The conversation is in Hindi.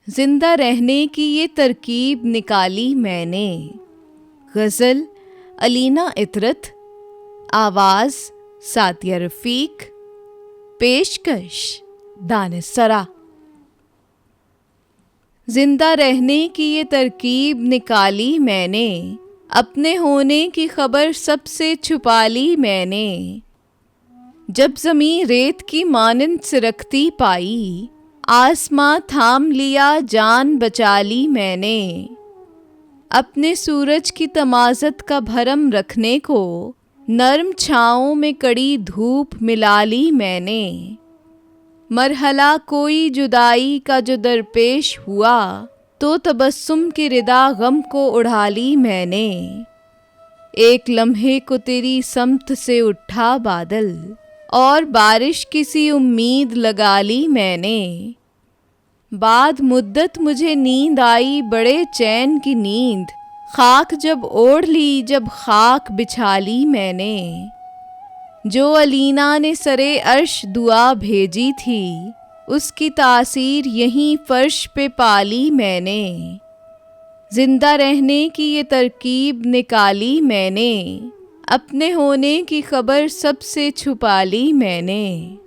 जिंदा रहने की ये तरकीब निकाली मैंने। गज़ल अलीना इतरत, आवाज़ सातिया रफ़ीक, पेशकश दानिस्सरा। जिंदा रहने की ये तरकीब निकाली मैंने, अपने होने की खबर सबसे छुपा ली मैंने। जब ज़मीं रेत की मानंद सिरकती पाई, आसमां थाम लिया जान बचा ली मैंने। अपने सूरज की तमाज़त का भरम रखने को नर्म छाँवों में कड़ी धूप मिला ली मैंने। मरहला कोई जुदाई का जो दरपेश हुआ, तो तबस्सुम की रिदा गम को उड़ा ली मैंने। एक लम्हे को तेरी समत से उठा बादल, और बारिश की सी उम्मीद लगा ली मैंने। बाद मुद्दत मुझे नींद आई बड़े चैन की नींद, खाक जब ओढ़ ली जब खाक बिछा ली मैंने। जो अलीना ने सरे अर्श दुआ भेजी थी, उसकी तासीर यहीं फर्श पे पाली मैंने। जिंदा रहने की ये तरकीब निकाली मैंने, अपने होने की खबर सबसे छुपा ली मैंने।